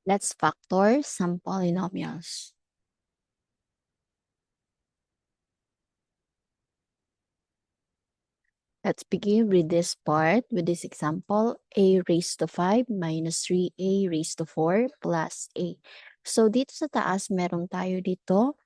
Let's factor some polynomials. Let's begin with this part, with this example, a raised to 5 minus 3a raised to 4 plus a. So, dito sa taas, meron tayo dito,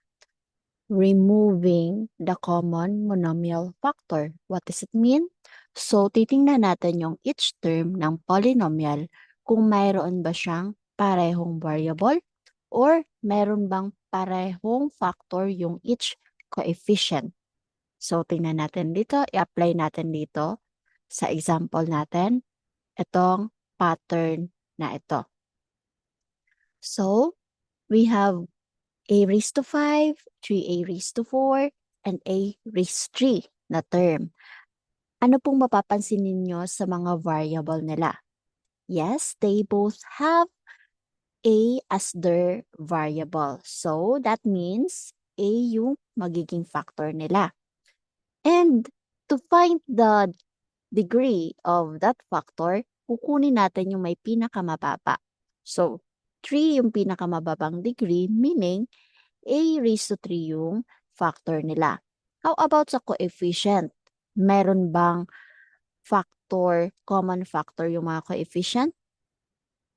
removing the common monomial factor. What does it mean? So, titingnan natin yung each term ng polynomial kung mayroon ba siyang parehong variable or meron bang parehong factor yung each coefficient. So, tingnan natin dito, i-apply natin dito sa example natin, itong pattern na ito. So, we have a raised to 5, 3a raised to 4, and a raised 3 na term. Ano pong mapapansin ninyo sa mga variable nila? Yes, they both have a as their variable. So, that means a yung magiging factor nila. And to find the degree of that factor, kukunin natin yung may pinakamababa. So, 3 yung pinakamababang degree, meaning a raised to 3 yung factor nila. How about sa coefficient? Meron bang factor, common factor yung mga coefficient?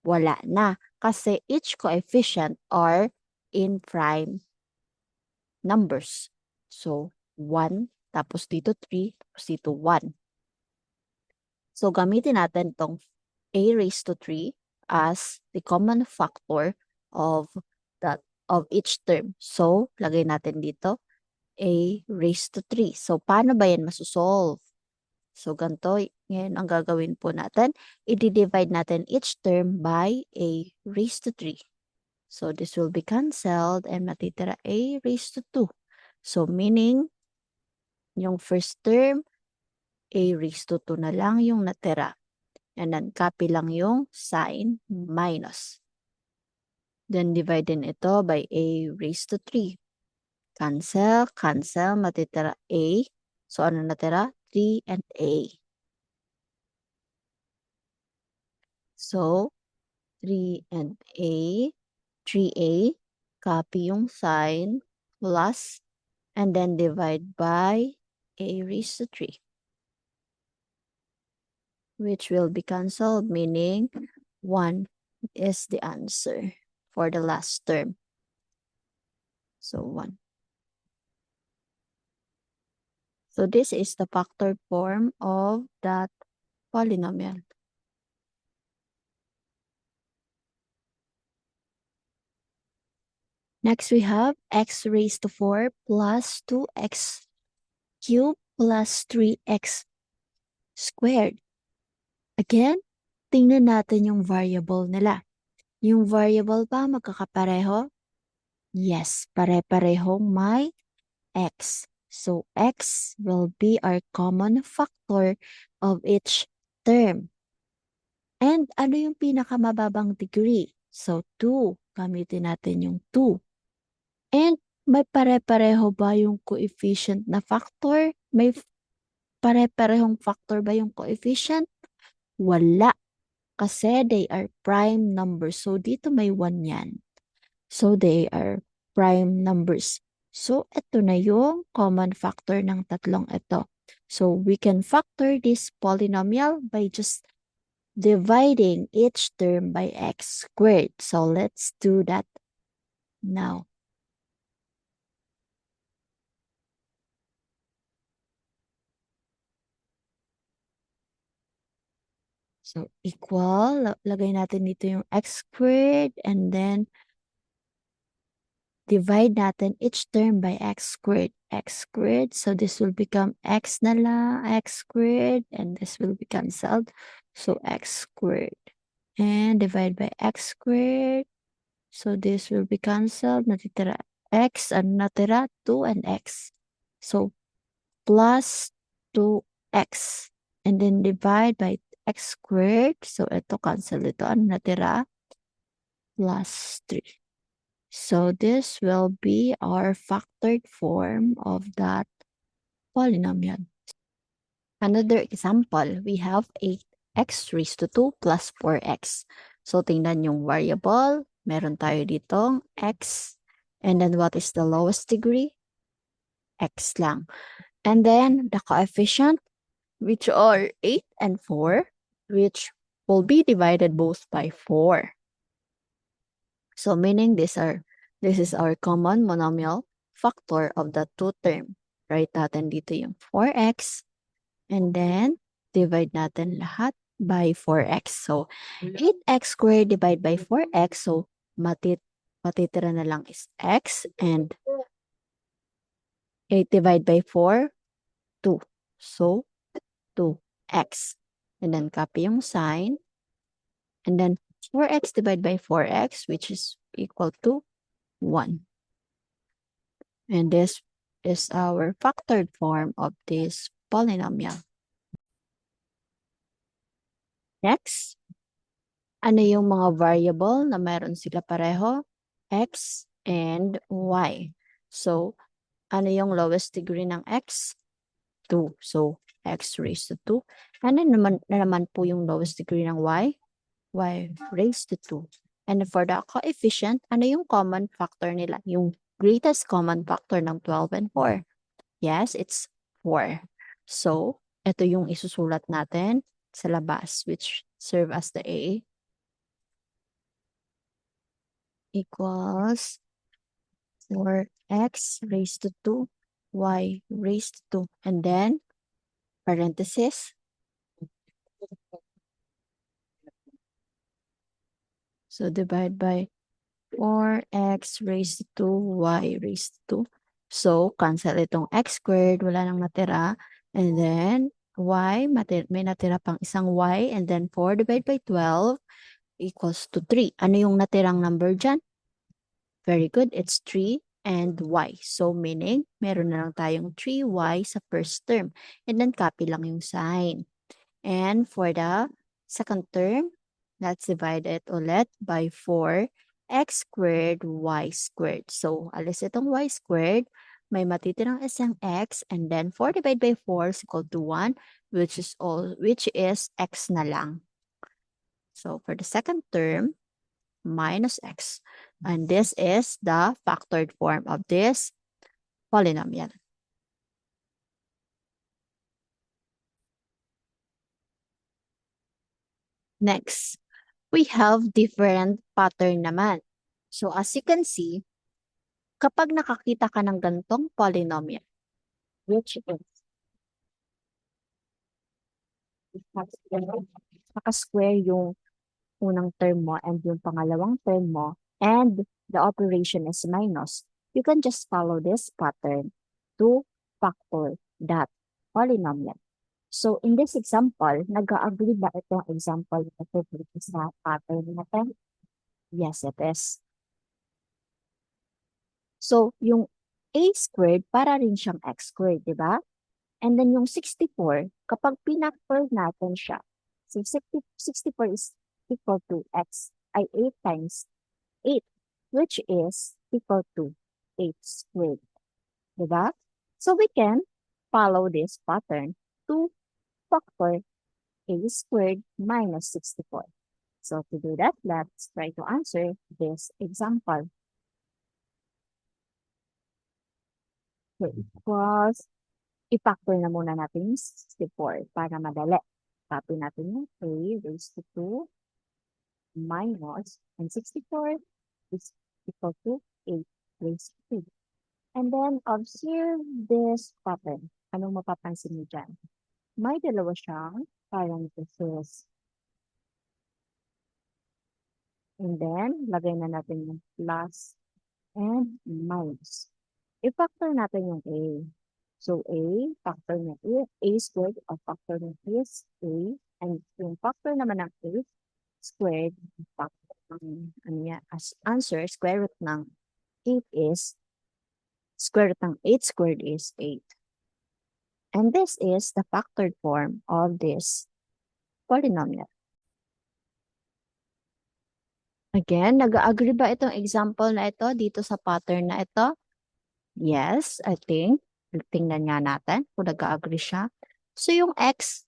Wala na. Kasi each coefficient are in prime numbers. So, 1, tapos dito 3, tapos dito 1. So, gamitin natin itong a raised to 3 as the common factor of that of each term. So, lagay natin dito a raised to 3. So, paano ba yan masusolve? So, ganito, ngayon ang gagawin po natin, i-divide natin each term by a raised to 3. So, this will be cancelled and matitira a raised to 2. So, meaning, yung first term, a raised to 2 na lang yung natira. And then, copy lang yung sign minus. Then, divide din ito by a raised to 3. Cancel, cancel, matitira a. So, ano natira? 3 and a. So, 3 and a. 3a, copy yung sign, plus, and then divide by a raised to 3. Which will be cancelled, meaning 1 is the answer for the last term. So, 1. So, this is the factor form of that polynomial. Next, we have x raised to 4 plus 2x cubed plus 3x squared. Again, tingnan natin yung variable nila. Yung variable ba magkakapareho? Yes, pare-parehong may x. So, x will be our common factor of each term. And ano yung pinakamababang degree? So, 2. Gamitin natin yung 2. And may pare-pareho ba yung coefficient na factor? May pare-parehong factor ba yung coefficient? Wala. Kasi they are prime numbers. So, dito may 1 yan. So, they are prime numbers. So, ito na yung common factor ng tatlong ito. So, we can factor this polynomial by just dividing each term by x squared. So, let's do that now. So, equal, lagay natin dito yung x squared and then divide natin each term by x squared. X squared, so this will become x na lang, x squared, and this will be cancelled. So, x squared. And divide by x squared. So, this will be cancelled. Natitira x, and natira 2 and x. So, plus 2x. And then divide by x squared. So, ito cancel ito. Ano natira? Plus 3. So, this will be our factored form of that polynomial. Another example, we have 8x raised to 2 plus 4x. So, tingnan yung variable. Meron tayo ditong x. And then, what is the lowest degree? X lang. And then, the coefficient, which are 8 and 4, which will be divided both by 4. So, meaning this is our common monomial factor of the two term. Write natin dito yung 4x. And then, divide natin lahat by 4x. So, 8x squared divided by 4x. So, matitira na lang is x. And 8 divided by 4, 2. So, 2x. And then, copy yung sign. And then, 4x divided by 4x, which is equal to 1. And this is our factored form of this polynomial. Next, ano yung mga variable na meron sila pareho? X and Y. So, ano yung lowest degree ng X? 2. So, X raised to 2. Ano naman po yung lowest degree ng Y? Y raised to 2. And for the coefficient, ano yung common factor nila? Yung greatest common factor ng 12 and 4. Yes, it's 4. So, ito yung isusulat natin sa labas, which serve as the A equals 4x raised to 2, y raised to 2. And then, parenthesis. So, divide by 4x raised to 2, y raised to 2. So, cancel itong x squared, wala nang natira. And then, y, may natira pang isang y. And then, 4 divided by 12 equals to 3. Ano yung natirang number dyan? Very good. It's 3 and y. So, meaning, meron na lang tayong 3y sa first term. And then, copy lang yung sign. And for the second term, let's divide it ulit by 4 x squared y squared. So, alis itong y squared. May matitirang isang x. And then, 4 divided by 4 is equal to 1, which is x na lang. So, for the second term, minus x. And this is the factored form of this polynomial. Next, we have different pattern naman. So as you can see, kapag nakakita ka ng gantong polynomial, which is naka-square yung unang term mo and yung pangalawang term mo, and the operation is minus, you can just follow this pattern to factor that polynomial. So, in this example, nag-agree ba itong example na ito dito sa pattern natin? Yes, it is. So, yung a squared, para rin siyang x squared, di ba? And then yung 64, kapag pinactor natin siya, so 64 is equal to x, ay 8 times 8, which is equal to 8 squared. Di ba? So, we can follow this pattern to factor a squared minus 64. So to do that, let's try to answer this example. So equals, i-factor na muna natin yung 64 para madali. Copy natin yung a raised to 2 minus, and 64 is equal to 8 raised to 2. And then observe this pattern. Anong mapapansin niyo dyan? May dalawa siyang parentheses. And then, lagay na natin yung plus and minus. I-factor natin yung a. So, a, factor niya a squared, o factor niya is a. And yung factor naman ng a squared, factor ng, as answer, square root ng 8 is, square root ng 8 squared is 8. And this is the factored form of this polynomial. Again, nag-agree ba itong example na ito dito sa pattern na ito? Yes, I think. Tingnan nga natin kung nag-agree siya. So, yung x,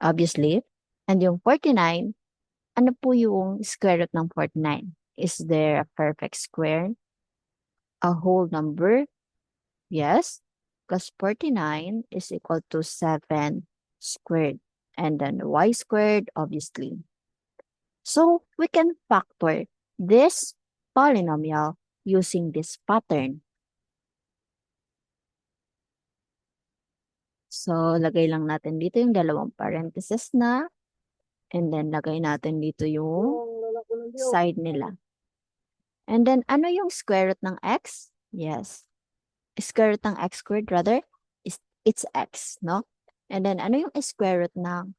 obviously, and yung 49, ano po yung square root ng 49? Is there a perfect square? A whole number? Yes, because 49 is equal to 7 squared. And then y squared, obviously. So we can factor this polynomial using this pattern. So, lagay lang natin dito yung dalawang parentheses na. And then, lagay natin dito yung side nila. And then, ano yung square root ng x? Yes. Square root ng x squared, rather, is it's x, no? And then, ano yung square root ng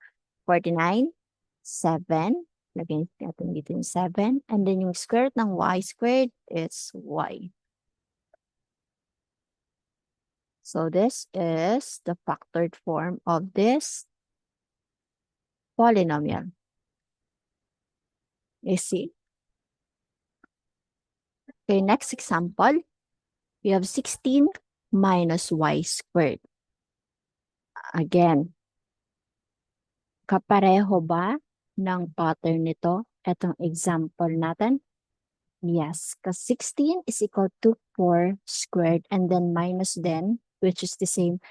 49? 7. Lagay natin dito yung 7. And then, yung square root ng y squared, it's y. So, this is the factored form of this polynomial. You see? Okay, next example. We have 16 minus y squared. Again, kapareho ba ng pattern nito? Itong example natin? Yes, because 16 is equal to 4 squared and then minus then, which is the same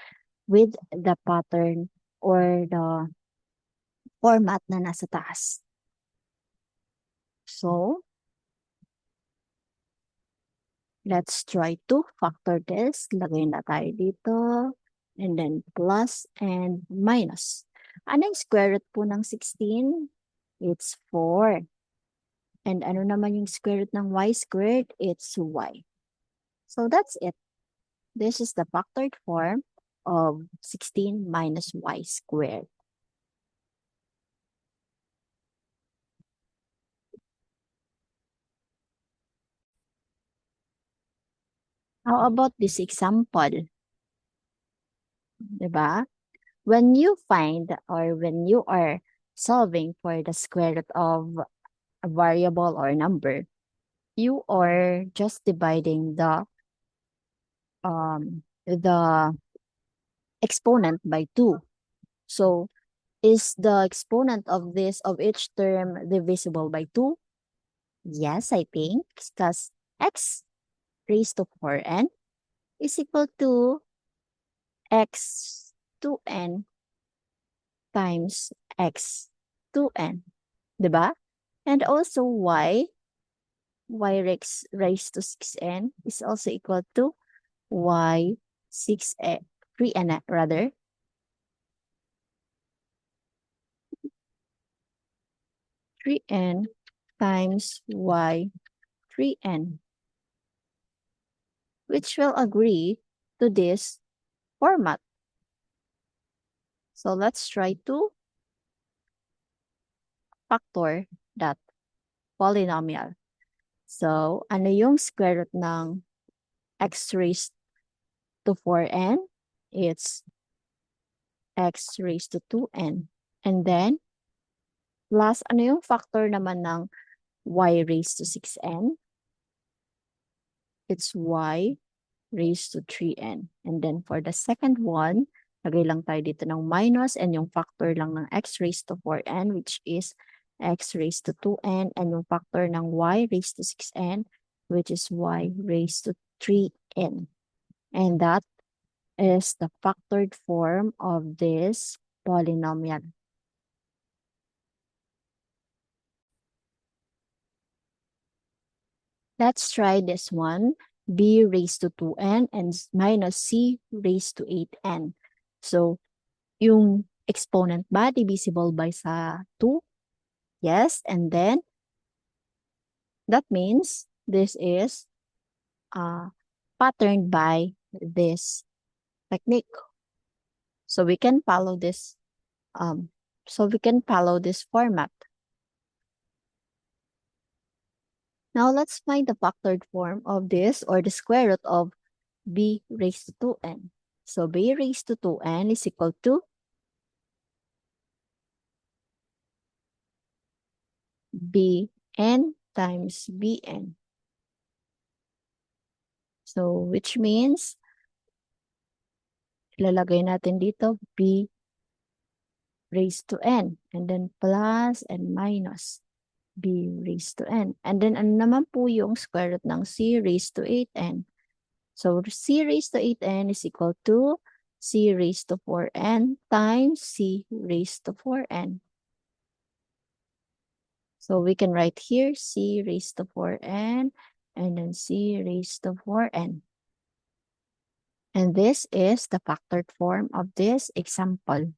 with the pattern or the format na nasa taas. So, let's try to factor this. Lagay na tayo dito. And then plus and minus. Ano yung square root po ng 16? It's 4. And ano naman yung square root ng y squared? It's y. So that's it. This is the factored form of 16 minus y squared. How about this example? Diba? When you find or when you are solving for the square root of a variable or number, you are just dividing the exponent by 2. So, is the exponent of this of each term divisible by 2? Yes, I think, because x raised to 4n is equal to x 2n times x 2n, diba? And also y raised to 6n is also equal to y 6n, 3n rather. Three n times y 3n, which will agree to this format. So let's try to factor that polynomial. So, ano yung square root ng x raised to 4n? It's x raised to 2n. And then, plus, ano yung factor naman ng y raised to 6n? It's y raised to 3n. And then, for the second one, lagay lang tayo dito ng minus and yung factor lang ng x raised to 4n, which is x raised to 2n, and yung factor ng y raised to 6n, which is y raised to 3n. And that is the factored form of this polynomial. Let's try this one. B raised to 2n and minus c raised to 8n. So, yung exponent ba divisible by sa 2? Yes, and then that means this is patterned by this technique. So we can follow this format. Now let's find the factored form of this or the square root of b raised to 2n. So b raised to 2n is equal to bn times bn. So which means ilalagay natin dito b raised to n and then plus and minus. b raised to n. And then, ano naman po yung square root ng c raised to 8n? So, c raised to 8n is equal to c raised to 4n times c raised to 4n. So, we can write here c raised to 4n and then c raised to 4n. And this is the factored form of this example.